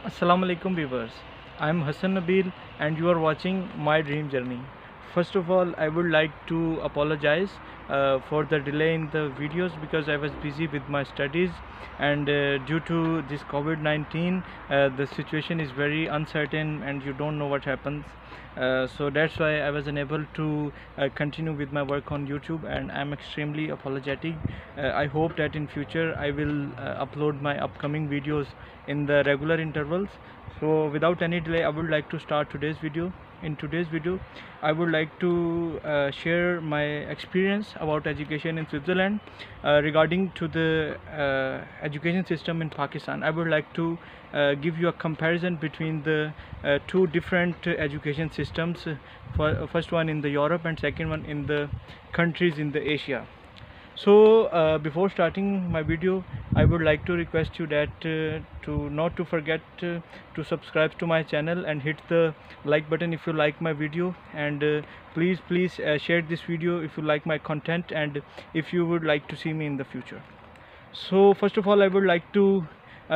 Assalamu alaikum viewers. I am Hassan Nabil and you are watching My Dream Journey. First of all, I would like to apologize for the delay in the videos because I was busy with my studies, and due to this COVID-19 the situation is very uncertain and you don't know what happens. So that's why I was unable to continue with my work on YouTube, and I'm extremely apologetic. I hope that in future I will upload my upcoming videos in the regular intervals. So without any delay, I would like to start today's video. In today's video, I would like to share my experience about education in Switzerland regarding to the education system in Pakistan. I would like to give you a comparison between the two different education systems. First one in the Europe and second one in the countries in the Asia. So before starting my video, I would like to request you that to not to forget to subscribe to my channel and hit the like button if you like my video, and please share this video if you like my content and if you would like to see me in the future. So first of all, I would like to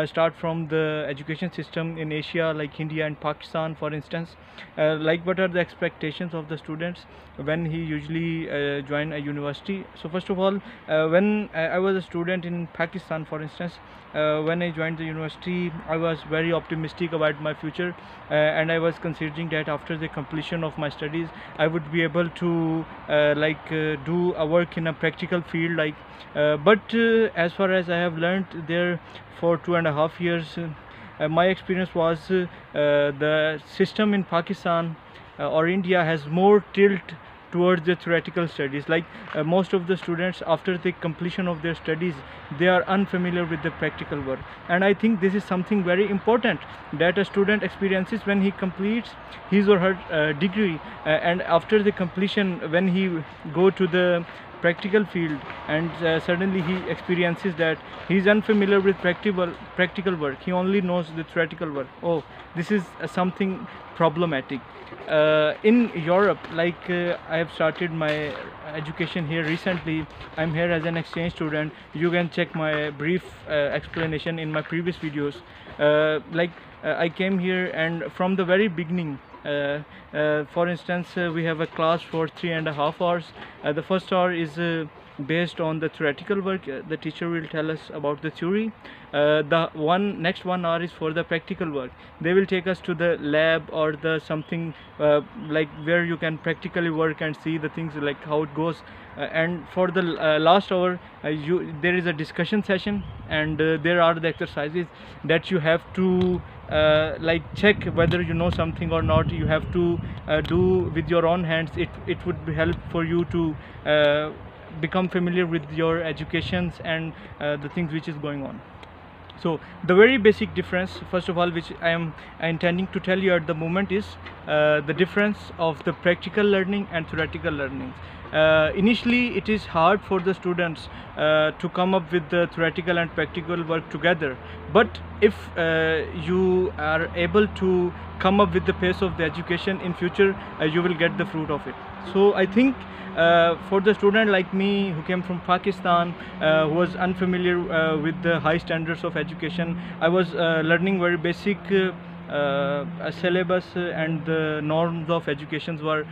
start from the education system in Asia, like India and Pakistan, for instance. Like, what are the expectations of the students when he usually join a university? So first of all, when I was a student in Pakistan, for instance, when I joined the university, I was very optimistic about my future, and I was considering that after the completion of my studies, I would be able to do a work in a practical field, but as far as I have learned there for 2.5 years, my experience was the system in Pakistan or India has more tilt towards the theoretical studies. Most of the students, after the completion of their studies, they are unfamiliar with the practical work, and I think this is something very important that a student experiences when he completes his or her degree, and after the completion, when he go to the practical field, and suddenly he experiences that he is unfamiliar with practical work. He only knows the theoretical work. Oh, this is something problematic. In Europe, I have started my education here recently. I'm here as an exchange student. You can check my brief explanation in my previous videos. I came here, and from the very beginning, for instance, we have a class for 3.5 hours. The first hour is based on the theoretical work. The teacher will tell us about the theory. The next 1 hour is for the practical work. They will take us to the lab or the something where you can practically work and see the things, like how it goes. And for the last hour, there is a discussion session, and there are the exercises that you have to check whether you know something or not. You have to do with your own hands. It would be help for you to become familiar with your educations and the things which is going on. So the very basic difference, first of all, which I am intending to tell you at the moment, is the difference of the practical learning and theoretical learning. Initially, it is hard for the students to come up with the theoretical and practical work together, but if you are able to come up with the pace of the education in future, you will get the fruit of it. So I think for the student like me who came from Pakistan, who was unfamiliar with the high standards of education, I was learning very basic a syllabus, and the norms of educations were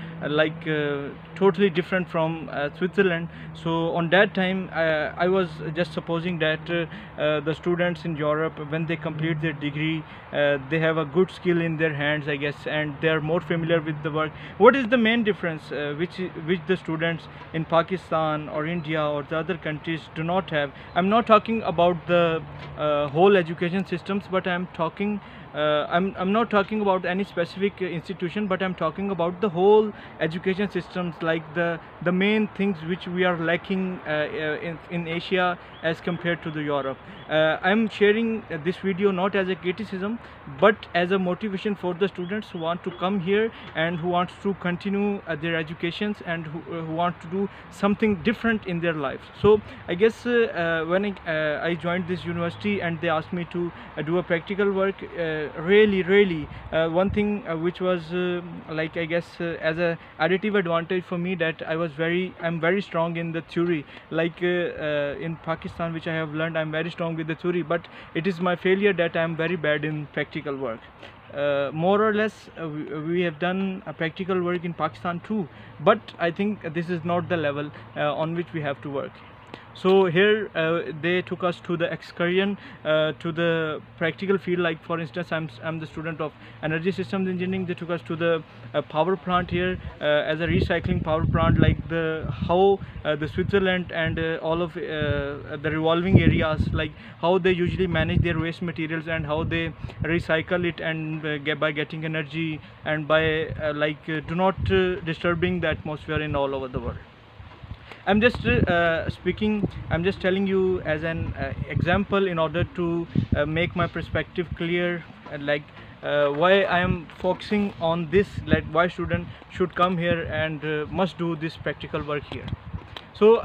totally different from Switzerland. So on that time, I was just supposing that the students in Europe, when they complete their degree, they have a good skill in their hands, I guess, and they are more familiar with the work. What is the main difference which the students in Pakistan or India or the other countries do not have? I'm not talking about the whole education systems, but I'm not talking about any specific institution, but I'm talking about the whole education systems, like the main things which we are lacking in Asia as compared to the Europe. I'm sharing this video not as a criticism, but as a motivation for the students who want to come here and who wants to continue their educations, and who want to do something different in their lives. So I guess when I joined this university and they asked me to do a practical work, really really one thing which was like I guess as a additive advantage for me, that I'm very strong in the theory. Like in Pakistan, which I have learned, I'm very strong with the theory, but it is my failure that I'm very bad in practical work. More or less we have done practical work in Pakistan too, but I think this is not the level on which we have to work. So here they took us to the excursion to the practical field. Like for instance, I'm the student of energy systems engineering. They took us to the power plant here as a recycling power plant, like the how the Switzerland and all of the revolving areas, like how they usually manage their waste materials and how they recycle it, and by getting energy, and by do not disturbing the atmosphere in all over the world. I'm just speaking, I'm just telling you as an example in order to make my perspective clear, why I am focusing on this, like why students should come here and must do this practical work here. So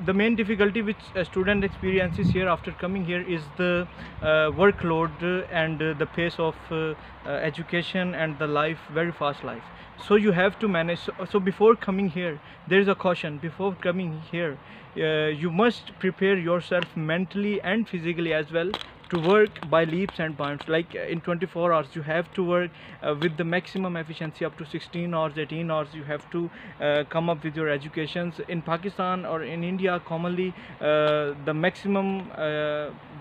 the main difficulty which a student experiences here after coming here is the workload and the pace of education and the life, very fast life. So you have to manage. So before coming here, there is a caution. Before coming here, you must prepare yourself mentally and physically as well to work by leaps and bounds. Like in 24 hours you have to work with the maximum efficiency, up to 16 hours, 18 hours you have to come up with your educations. In Pakistan or in India, commonly the maximum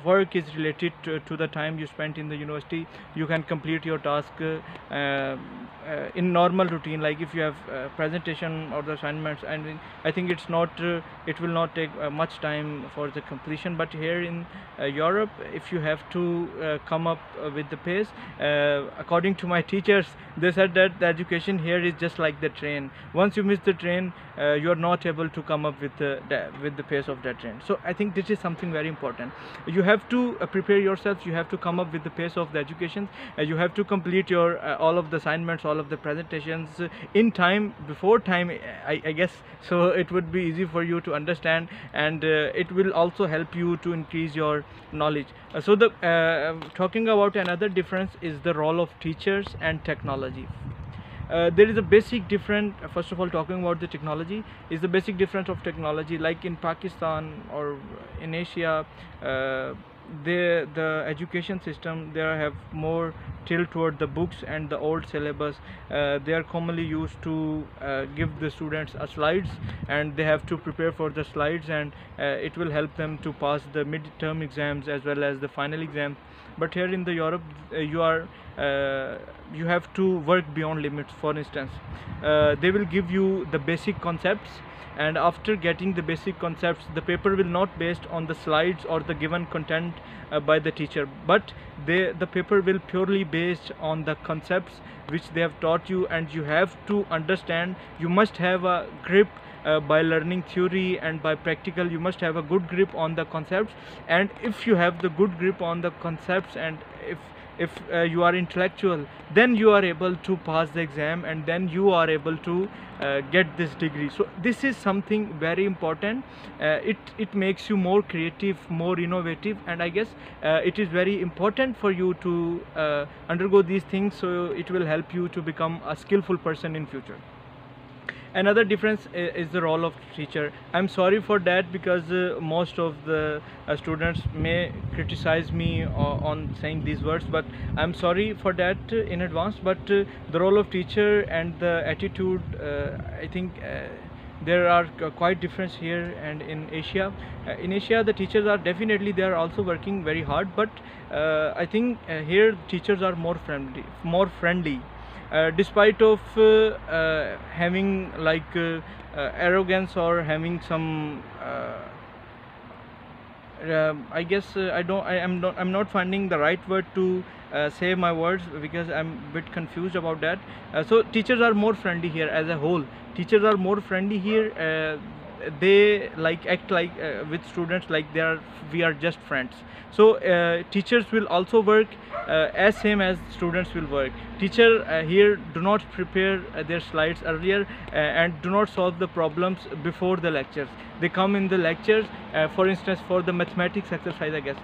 work is related to the time you spent in the university. You can complete your task in normal routine, like if you have presentation or the assignments, and I think it's not it will not take much time for the completion. But here in Europe, if you have to come up with the pace, according to my teachers, they said that the education here is just like the train. Once you miss the train, you are not able to come up with the pace of that train. So I think this is something very important. You have to prepare yourself, you have to come up with the pace of the education, you have to complete your all of the assignments, all of the presentations in time, before time, I guess. So it would be easy for you to understand, and it will also help you to increase your knowledge. So the talking about another difference is the role of teachers and technology. There is a basic difference. First of all, talking about the technology, is the basic difference of technology. Like in Pakistan or in Asia, the education system there have more tilt toward the books and the old syllabus. They are commonly used to give the students slides, and they have to prepare for the slides, and it will help them to pass the mid-term exams as well as the final exam. But here in the Europe, you have to work beyond limits. For instance, they will give you the basic concepts, and after getting the basic concepts, the paper will not based on the slides or the given content by the teacher, but the paper will purely based on the concepts which they have taught you, and you have to understand. You must have a grip by learning theory, and by practical you must have a good grip on the concepts. And if you have the good grip on the concepts, and if you are intellectual, then you are able to pass the exam, and then you are able to get this degree. So this is something very important. It makes you more creative, more innovative, and I guess it is very important for you to undergo these things, so it will help you to become a skillful person in future. Another difference is the role of teacher. I'm sorry for that, because most of the students may criticize me on saying these words, but I'm sorry for that in advance. But the role of teacher and the attitude, I think there are quite difference here and in Asia. In Asia, the teachers are definitely, they are also working very hard, but I think here teachers are more friendly. Despite of having like arrogance, or having some I guess I'm not finding the right word to say my words, because I'm a bit confused about that. So teachers are more friendly here as a whole. Teachers are more friendly here. they like act like with students like we are just friends. So teachers will also work as same as students will work. Teacher here do not prepare their slides earlier and do not solve the problems before the lectures. They come in the lectures, for instance for the mathematics exercise, I guess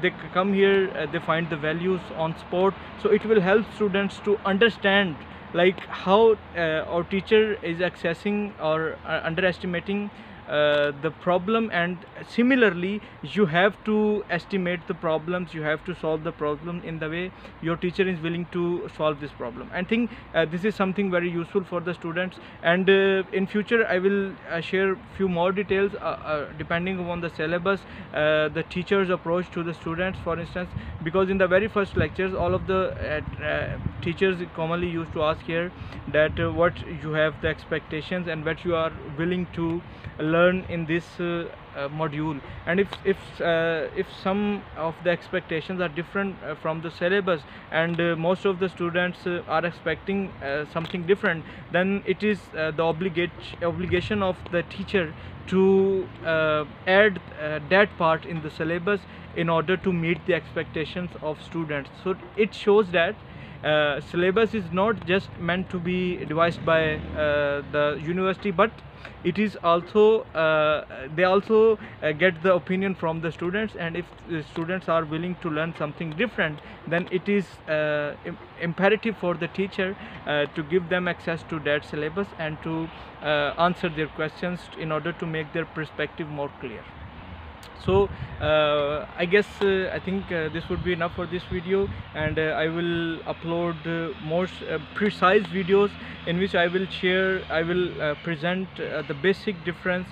they come here, they find the values on spot. So it will help students to understand like how our teacher is accessing or underestimating the problem, and similarly you have to estimate the problems, you have to solve the problem in the way your teacher is willing to solve this problem. I think this is something very useful for the students, and in future I will share few more details depending upon the syllabus, the teacher's approach to the students, for instance, because in the very first lectures all of the teachers commonly used to ask here that what you have the expectations and what you are willing to learn in this module. And if some of the expectations are different from the syllabus, and most of the students are expecting something different, then it is the obligation of the teacher to add that part in the syllabus in order to meet the expectations of students. So it shows that syllabus is not just meant to be devised by the university, but it is also they also get the opinion from the students, and if the students are willing to learn something different, then it is imperative for the teacher to give them access to that syllabus and to answer their questions in order to make their perspective more clear. So I guess I think this would be enough for this video, and I will upload more precise videos in which I will present the basic difference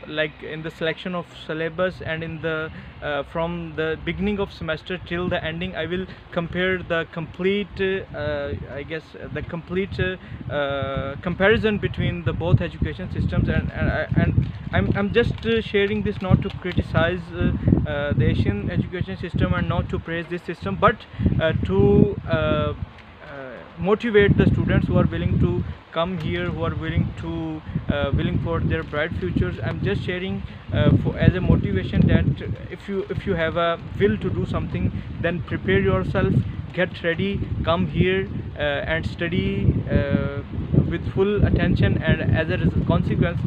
like in the selection of syllabus, and in the from the beginning of semester till the ending I will compare the complete I guess the complete comparison between the both education systems, and I'm just sharing this not to criticize the Asian education system and not to praise this system, but to motivate the students who are willing to come here, who are willing to willing for their bright futures. I'm just sharing as a motivation that if you have a will to do something, then prepare yourself, get ready, come here and study with full attention, and as a consequence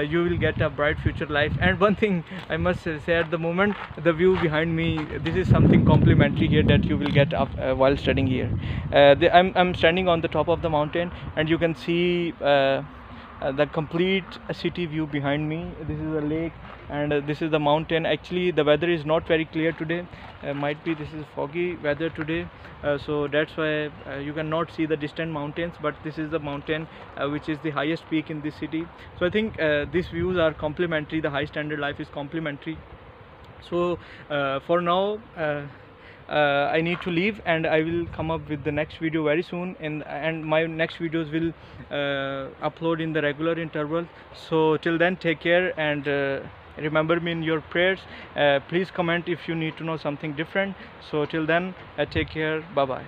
you will get a bright future life. And one thing I must say, at the moment the view behind me, this is something complimentary here that you will get while studying here. I'm standing on the top of the mountain, and you can see the complete city view behind me. This is a lake, and this is the mountain. Actually the weather is not very clear today, might be this is foggy weather today, so that's why you cannot see the distant mountains, but this is the mountain which is the highest peak in this city. So I think these views are complementary, the high standard life is complementary. So for now I need to leave, and I will come up with the next video very soon, and my next videos will upload in the regular interval. So till then, take care, and remember me in your prayers. Please comment if you need to know something different. So till then, take care, bye bye.